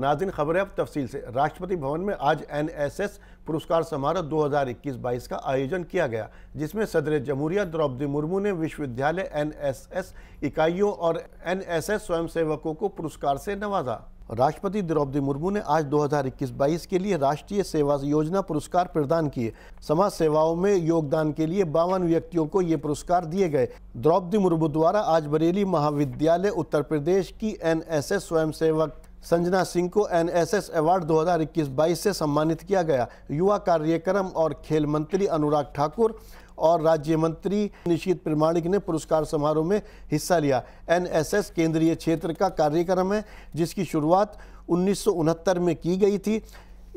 नाज़रीन, खबरें अब तफसील से। राष्ट्रपति भवन में आज एनएसएस पुरस्कार समारोह 2021-22 का आयोजन किया गया, जिसमें सदर जमहूरिया द्रौपदी मुर्मू ने विश्वविद्यालय, एनएसएस इकाइयों और एनएसएस स्वयंसेवकों को पुरस्कार से नवाजा। राष्ट्रपति द्रौपदी मुर्मू ने आज 2021-22 के लिए राष्ट्रीय सेवा योजना पुरस्कार प्रदान किए। समाज सेवाओं में योगदान के लिए 52 व्यक्तियों को ये पुरस्कार दिए गए। द्रौपदी मुर्मू द्वारा आज बरेली महाविद्यालय उत्तर प्रदेश की एनएसएस स्वयंसेवक संजना सिंह को एनएसएस अवार्ड 2021-22 से सम्मानित किया गया। युवा कार्यक्रम और खेल मंत्री अनुराग ठाकुर और राज्य मंत्री निशीथ प्रामाणिक ने पुरस्कार समारोह में हिस्सा लिया। एनएसएस केंद्रीय क्षेत्र का कार्यक्रम है, जिसकी शुरुआत 1969 में की गई थी।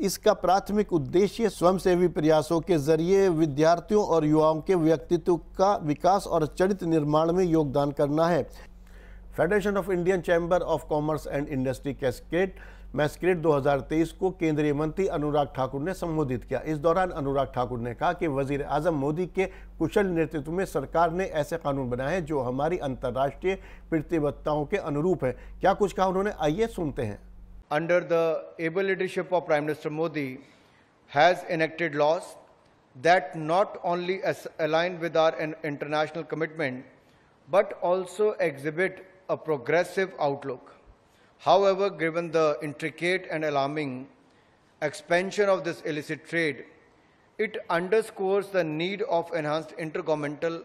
इसका प्राथमिक उद्देश्य स्वयंसेवी प्रयासों के जरिए विद्यार्थियों और युवाओं के व्यक्तित्व का विकास और चरित्र निर्माण में योगदान करना है। Federation of Indian Chamber of Commerce and Industry masquerade 2023 को केंद्रीय मंत्री अनुराग ठाकुर ने संबोधित किया। इस दौरान अनुराग ठाकुर ने कहा कि वजीर आजम मोदी के कुशल नेतृत्व में सरकार ने ऐसे कानून बनाए हैं जो हमारी अंतर्राष्ट्रीय प्रतिबद्धताओं के अनुरूप है। क्या कुछ कहा उन्होंने, आइए सुनते हैं। Under the able leadership of Prime Minister Modi has enacted laws that not only align with our international commitment but also exhibit a progressive outlook. However, given the intricate and alarming expansion of this illicit trade, it underscores the need of enhanced intergovernmental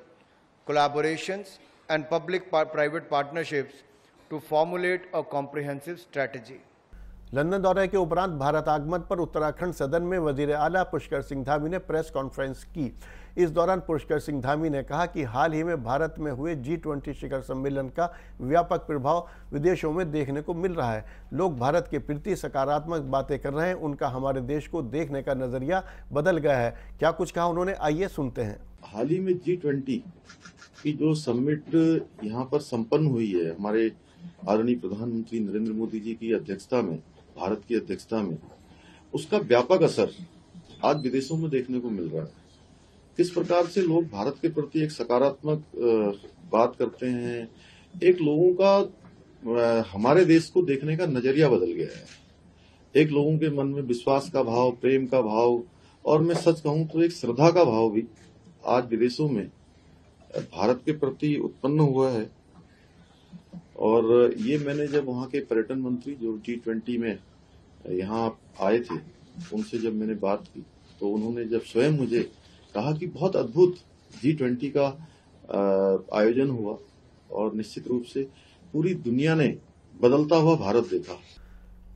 collaborations and public-private partnerships to formulate a comprehensive strategy. London दौरे के उपरांत भारत आगमन पर उत्तराखंड सदन में वजीर आला पुष्कर सिंह धामी ने प्रेस कॉन्फ्रेंस की। इस दौरान पुष्कर सिंह धामी ने कहा कि हाल ही में भारत में हुए G20 शिखर सम्मेलन का व्यापक प्रभाव विदेशों में देखने को मिल रहा है। लोग भारत के प्रति सकारात्मक बातें कर रहे हैं। उनका हमारे देश को देखने का नजरिया बदल गया है। क्या कुछ कहा उन्होंने, आइए सुनते हैं। हाल ही में G20 की जो समिट यहाँ पर संपन्न हुई है, हमारे आदरणीय प्रधानमंत्री नरेंद्र मोदी जी की अध्यक्षता में, भारत की अध्यक्षता में, उसका व्यापक असर आज विदेशों में देखने को मिल रहा है। किस प्रकार से लोग भारत के प्रति एक सकारात्मक बात करते हैं, एक लोगों का हमारे देश को देखने का नजरिया बदल गया है। एक लोगों के मन में विश्वास का भाव, प्रेम का भाव और मैं सच कहूं तो एक श्रद्धा का भाव भी आज विदेशों में भारत के प्रति उत्पन्न हुआ है। और ये मैंने जब वहां के पर्यटन मंत्री जो G20 में यहाँ आए थे, उनसे जब मैंने बात की तो उन्होंने जब स्वयं मुझे कहा कि बहुत अद्भुत G20 का आयोजन हुआ और निश्चित रूप से पूरी दुनिया ने बदलता हुआ भारत देखा।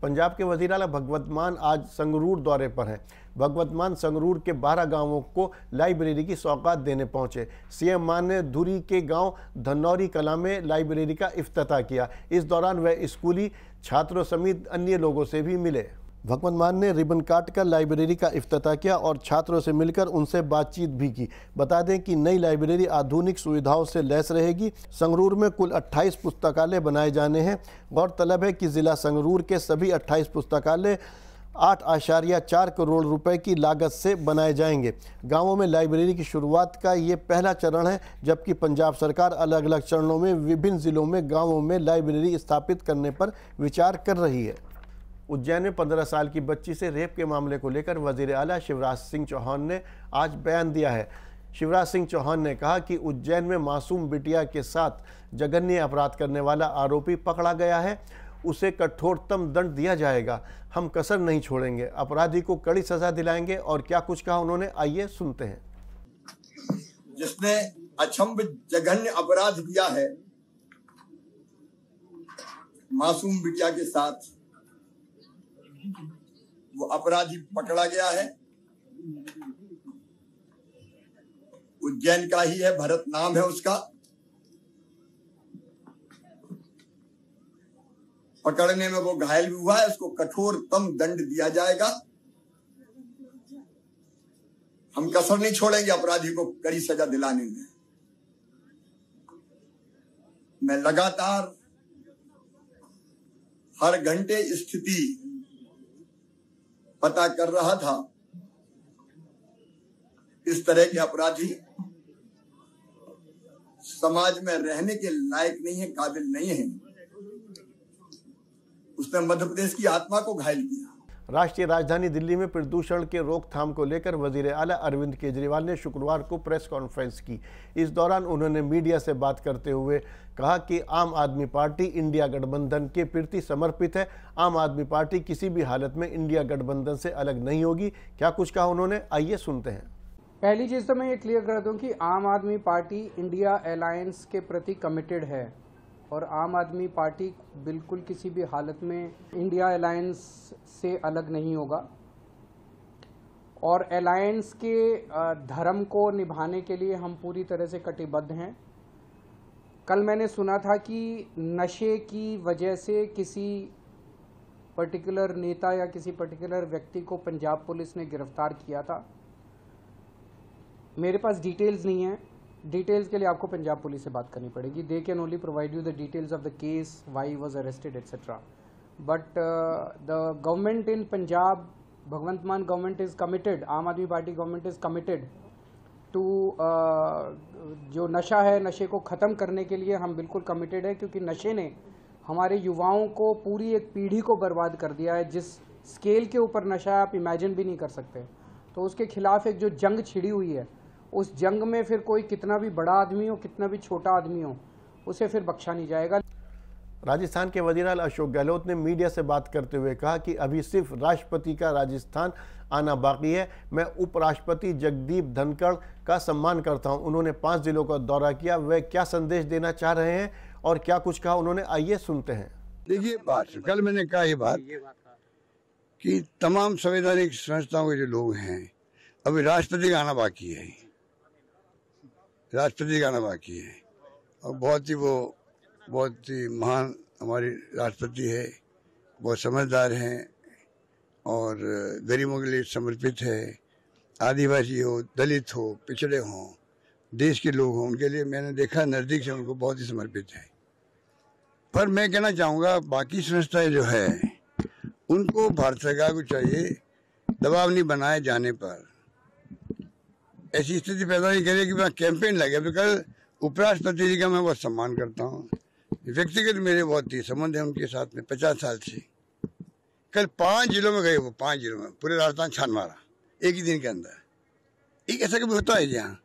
पंजाब के वजीर आला भगवंत मान आज संगरूर दौरे पर हैं। भगवंत मान संगरूर के 12 गांवों को लाइब्रेरी की सौगात देने पहुंचे। सीएम मान ने धुरी के गांव धनौरी कला में लाइब्रेरी का इफ्तिताह किया। इस दौरान वह स्कूली छात्रों समेत अन्य लोगों से भी मिले। भगवंत मान ने रिबन काटकर लाइब्रेरी का इफ्तिताह किया और छात्रों से मिलकर उनसे बातचीत भी की। बता दें कि नई लाइब्रेरी आधुनिक सुविधाओं से लैस रहेगी। संगरूर में कुल 28 पुस्तकालय बनाए जाने हैं। गौरतलब है कि जिला संगरूर के सभी 28 पुस्तकालय 8.4 करोड़ रुपए की लागत से बनाए जाएंगे। गांवों में लाइब्रेरी की शुरुआत का ये पहला चरण है, जबकि पंजाब सरकार अलग अलग चरणों में विभिन्न जिलों में गांवों में लाइब्रेरी स्थापित करने पर विचार कर रही है। उज्जैन में 15 साल की बच्ची से रेप के मामले को लेकर वजीर आला शिवराज सिंह चौहान ने आज बयान दिया है। शिवराज सिंह चौहान ने कहा कि उज्जैन में मासूम बिटिया के साथ जघन्य अपराध करने वाला आरोपी पकड़ा गया है, उसे कठोरतम दंड दिया जाएगा। हम कसर नहीं छोड़ेंगे, अपराधी को कड़ी सजा दिलाएंगे। और क्या कुछ कहा उन्होंने, आइए सुनते हैं। जिसने अक्षम्य जघन्य अपराध किया है मासूम बिटिया के साथ, वो अपराधी पकड़ा गया है। उज्जैन का ही है, भरत नाम है उसका। पकड़ने में वो घायल भी हुआ है, उसको कठोरतम दंड दिया जाएगा। हम कसर नहीं छोड़ेंगे अपराधी को कड़ी सजा दिलाने में। मैं लगातार हर घंटे स्थिति पता कर रहा था। इस तरह के अपराधी समाज में रहने के लायक नहीं है, काबिल नहीं है। उसने मध्य प्रदेश की आत्मा को घायल किया। राष्ट्रीय राजधानी दिल्ली में प्रदूषण के रोकथाम को लेकर वजीर आला अरविंद केजरीवाल ने शुक्रवार को प्रेस कॉन्फ्रेंस की। इस दौरान उन्होंने मीडिया से बात करते हुए कहा कि आम आदमी पार्टी इंडिया गठबंधन के प्रति समर्पित है। आम आदमी पार्टी किसी भी हालत में इंडिया गठबंधन से अलग नहीं होगी। क्या कुछ कहा उन्होंने, आइए सुनते हैं। पहली चीज तो मैं ये क्लियर कर दूं कि आम आदमी पार्टी इंडिया अलायंस के प्रति कमिटेड है और आम आदमी पार्टी बिल्कुल किसी भी हालत में इंडिया अलायंस से अलग नहीं होगा और अलायंस के धर्म को निभाने के लिए हम पूरी तरह से कटिबद्ध हैं। कल मैंने सुना था कि नशे की वजह से किसी पर्टिकुलर नेता या किसी पर्टिकुलर व्यक्ति को पंजाब पुलिस ने गिरफ्तार किया था। मेरे पास डिटेल्स नहीं है, डिटेल्स के लिए आपको पंजाब पुलिस से बात करनी पड़ेगी। They can only provide you the details of the case, why he was arrested etcetera. But the government in Punjab, Bhagwant Mann government is committed, Aam Aadmi Party government is committed to जो नशा है, नशे को ख़त्म करने के लिए हम बिल्कुल कमिटेड है, क्योंकि नशे ने हमारे युवाओं को, पूरी एक पीढ़ी को बर्बाद कर दिया है। जिस स्केल के ऊपर नशा आप इमेजिन भी नहीं कर सकते। तो उसके खिलाफ एक जो जंग छिड़ी हुई है, उस जंग में फिर कोई कितना भी बड़ा आदमी हो, कितना भी छोटा आदमी हो, उसे फिर बख्शा नहीं जाएगा। राजस्थान के वज़ीर अशोक गहलोत ने मीडिया से बात करते हुए कहा कि अभी सिर्फ राष्ट्रपति का राजस्थान आना बाकी है। मैं उपराष्ट्रपति जगदीप धनखड़ का सम्मान करता हूं। उन्होंने 5 जिलों का दौरा किया। वे क्या संदेश देना चाह रहे हैं और क्या कुछ कहा उन्होंने, आइए सुनते हैं। देखिए, बात कल मैंने कहा ये बात कि तमाम संवैधानिक संस्थाओं के जो लोग हैं, अभी राष्ट्रपति का आना बाकी है, राष्ट्रपति का आना बाकी है। और बहुत ही महान हमारी राष्ट्रपति है, बहुत समझदार हैं और गरीबों के लिए समर्पित है। आदिवासी हो, दलित हो, पिछड़े हों, देश के लोग हों, उनके लिए मैंने देखा नज़दीक से, उनको बहुत ही समर्पित है। पर मैं कहना चाहूँगा बाकी संस्थाएं जो है उनको भारत सरकार को चाहिए दबाव नहीं बनाए जाने पर ऐसी स्थिति पैदा नहीं करे कि मैं कैंपेन लगे। तो कल उपराष्ट्रपति जी का मैं बहुत सम्मान करता हूँ, व्यक्तिगत मेरे बहुत ही संबंध है उनके साथ में 50 साल से। कल 5 जिलों में गए, वो 5 जिलों में पूरे राजस्थान छान मारा एक ही दिन के अंदर। एक ऐसा कभी होता है जहाँ